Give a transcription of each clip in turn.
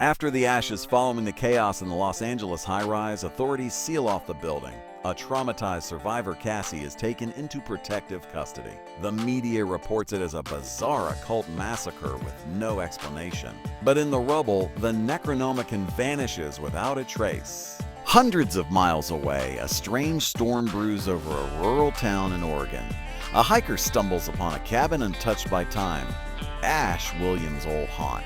After the ashes following the chaos in the Los Angeles high-rise, authorities seal off the building. A traumatized survivor, Cassie, is taken into protective custody. The media reports it as a bizarre occult massacre with no explanation. But in the rubble, the Necronomicon vanishes without a trace. Hundreds of miles away, a strange storm brews over a rural town in Oregon. A hiker stumbles upon a cabin untouched by time, Ash Williams' old haunt.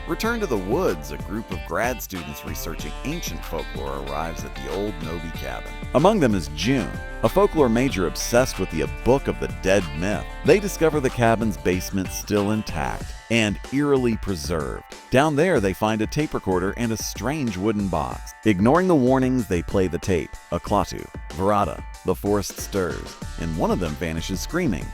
Returned to the woods, a group of grad students researching ancient folklore arrives at the old Nobi cabin. Among them is June, a folklore major obsessed with the Book of the Dead myth. They discover the cabin's basement still intact and eerily preserved. Down there, they find a tape recorder and a strange wooden box. Ignoring the warnings, they play the tape. Aklatu, Verada, the forest stirs, and one of them vanishes screaming.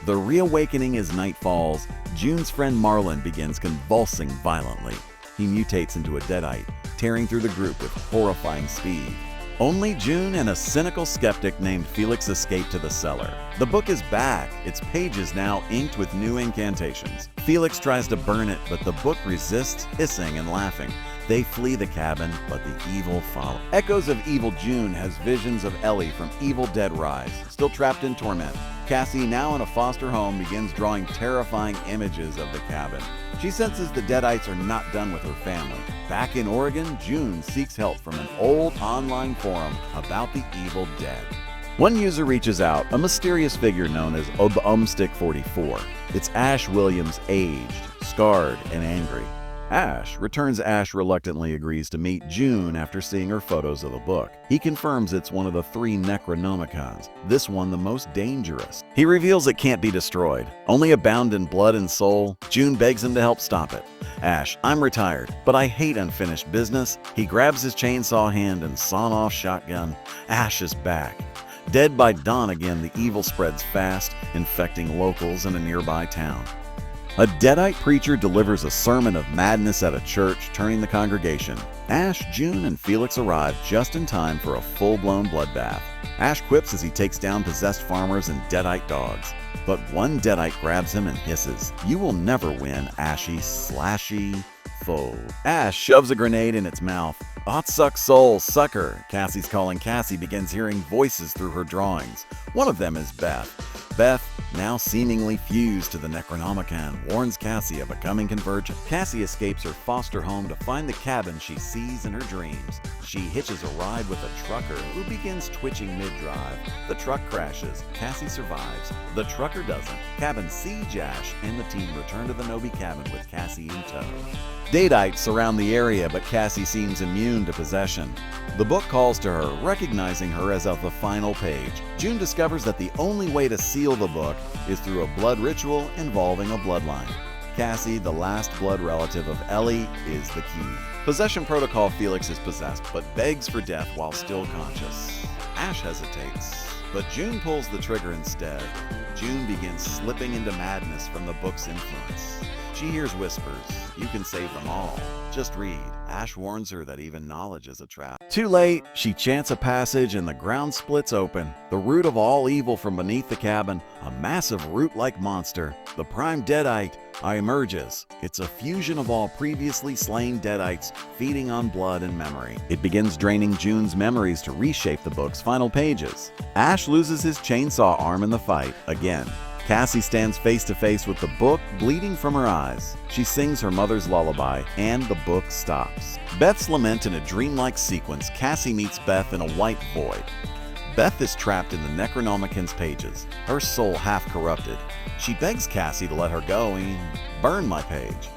The reawakening as night falls, June's friend Marlin begins convulsing violently. He mutates into a deadite, tearing through the group with horrifying speed. Only June and a cynical skeptic named Felix escape to the cellar. The book is back, its pages now inked with new incantations. Felix tries to burn it, but the book resists, hissing and laughing. They flee the cabin, but the evil follow. Echoes of Evil June has visions of Ellie from Evil Dead Rise, still trapped in torment. Cassie, now in a foster home, begins drawing terrifying images of the cabin. She senses the Deadites are not done with her family. Back in Oregon, June seeks help from an old online forum about the Evil Dead. One user reaches out, a mysterious figure known as Obumstick44. It's Ash Williams, aged, scarred, and angry. Ash reluctantly agrees to meet June after seeing her photos of the book. He confirms it's one of the 3 Necronomicons, this one the most dangerous. He reveals it can't be destroyed, only abound in blood and soul. June begs him to help stop it. Ash, I'm retired, but I hate unfinished business. He grabs his chainsaw hand and sawn-off shotgun. Ash is back. Dead by dawn again, the evil spreads fast, infecting locals in a nearby town. A Deadite preacher delivers a sermon of madness at a church, turning the congregation. Ash, June, and Felix arrive just in time for a full-blown bloodbath. Ash quips as he takes down possessed farmers and Deadite dogs. But one Deadite grabs him and hisses, "You will never win, Ashy Slashy foe." Ash shoves a grenade in its mouth. "Hot suck soul, sucker," Cassie's calling. Cassie begins hearing voices through her drawings. One of them is Beth. Beth, now seemingly fused to the Necronomicon, warns Cassie of a coming convergence. Cassie escapes her foster home to find the cabin she sees in her dreams. She hitches a ride with a trucker who begins twitching mid-drive. The truck crashes. Cassie survives. The trucker doesn't. Cabin siege Ash and the team return to the Nobi cabin with Cassie in tow. Deadites surround the area, but Cassie seems immune to possession. The book calls to her, recognizing her as of the final page. June discovers that the only way to seal the book is through a blood ritual involving a bloodline. Cassie, the last blood relative of Ellie, is the key. Possession protocol, Felix is possessed, but begs for death while still conscious. Ash hesitates, but June pulls the trigger instead. June begins slipping into madness from the book's influence. She hears whispers, "You can save them all. Just read." Ash warns her that even knowledge is a trap. Too late, she chants a passage and the ground splits open. The root of all evil from beneath the cabin, a massive root-like monster, the prime Deadite, emerges. It's a fusion of all previously slain Deadites, feeding on blood and memory. It begins draining June's memories to reshape the book's final pages. Ash loses his chainsaw arm in the fight, again. Cassie stands face to face with the book, bleeding from her eyes. She sings her mother's lullaby, and the book stops. Beth's lament in a dreamlike sequence. Cassie meets Beth in a white void. Beth is trapped in the Necronomicon's pages, her soul half corrupted. She begs Cassie to let her go and burn my page.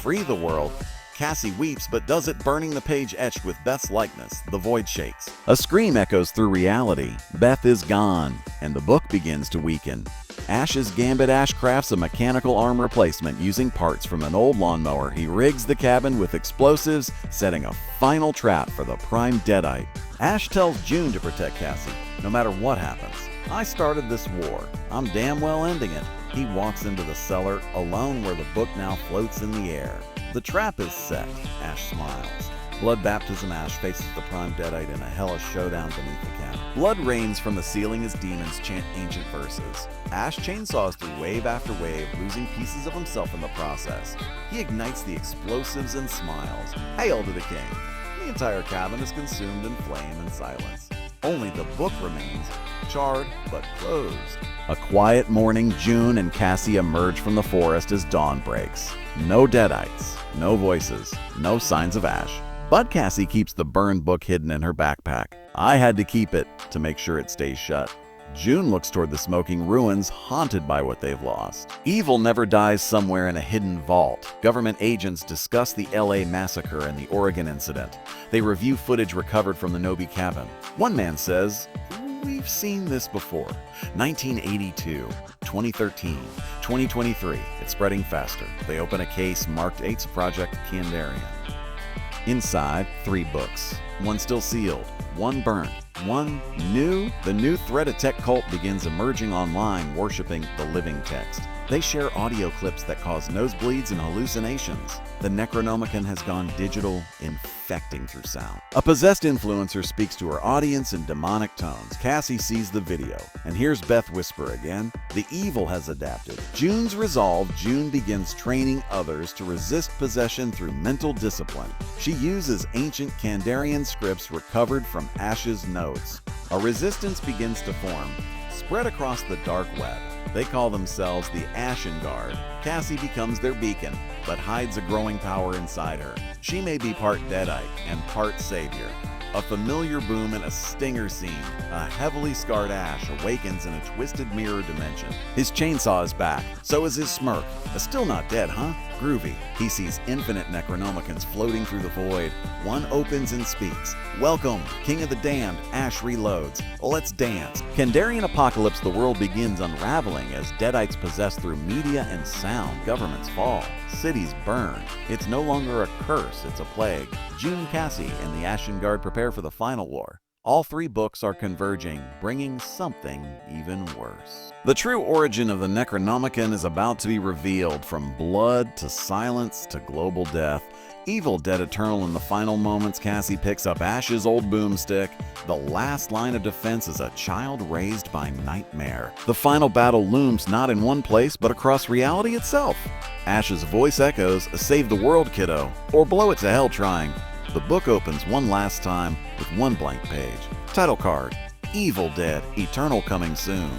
Free the world. Cassie weeps, but does it, burning the page etched with Beth's likeness. The void shakes. A scream echoes through reality. Beth is gone, and the book begins to weaken. Ash's gambit. Ash crafts a mechanical arm replacement using parts from an old lawnmower. He rigs the cabin with explosives, setting a final trap for the prime Deadite. Ash tells June to protect Cassie, no matter what happens. "I started this war. I'm damn well ending it." He walks into the cellar, alone where the book now floats in the air. The trap is set. Ash smiles. Blood Baptism Ash faces the prime Deadite in a hellish showdown beneath the camp. Blood rains from the ceiling as demons chant ancient verses. Ash chainsaws through wave after wave, losing pieces of himself in the process. He ignites the explosives and smiles. Hail to the king! The entire cabin is consumed in flame and silence. Only the book remains, charred but closed. A quiet morning, June and Cassie emerge from the forest as dawn breaks. No Deadites, no voices, no signs of Ash. But Cassie keeps the burned book hidden in her backpack. I had to keep it to make sure it stays shut. June looks toward the smoking ruins, haunted by what they've lost. Evil never dies somewhere in a hidden vault. Government agents discuss the LA massacre and the Oregon incident. They review footage recovered from the Nobi cabin. One man says, "We've seen this before. 1982, 2013, 2023. It's spreading faster." They open a case marked AIDS Project Kandarian. Inside, 3 books. One still sealed, one burned, one new. The new threat of tech cult begins emerging online, worshiping the living text. They share audio clips that cause nosebleeds and hallucinations. The Necronomicon has gone digital, infecting through sound. A possessed influencer speaks to her audience in demonic tones. Cassie sees the video, and hears Beth whisper again. The evil has adapted. June's resolve, June begins training others to resist possession through mental discipline. She uses ancient Kandarian scripts recovered from Ash's notes. A resistance begins to form, spread across the dark web. They call themselves the Ashen Guard. Cassie becomes their beacon, but hides a growing power inside her. She may be part Deadite and part Savior. A familiar boom and a stinger scene. A heavily scarred Ash awakens in a twisted mirror dimension. His chainsaw is back, so is his smirk. Still not dead, huh? Groovy. He sees infinite Necronomicons floating through the void. One opens and speaks. "Welcome, King of the Damned." Ash reloads. "Let's dance." Kandarian apocalypse, the world begins unraveling as Deadites possess through media and sound. Governments fall. Cities burn. It's no longer a curse, it's a plague. June, Cassie, and the Ashen Guard prepare for the final war. All 3 books are converging, bringing something even worse. The true origin of the Necronomicon is about to be revealed, from blood to silence to global death. Evil dead eternal in the final moments, Cassie picks up Ash's old boomstick. The last line of defense is a child raised by nightmare. The final battle looms not in one place, but across reality itself. Ash's voice echoes, "Save the world, kiddo," or "Blow it to hell trying." The book opens one last time with one blank page. Title card, "Evil Dead, Eternal Coming Soon."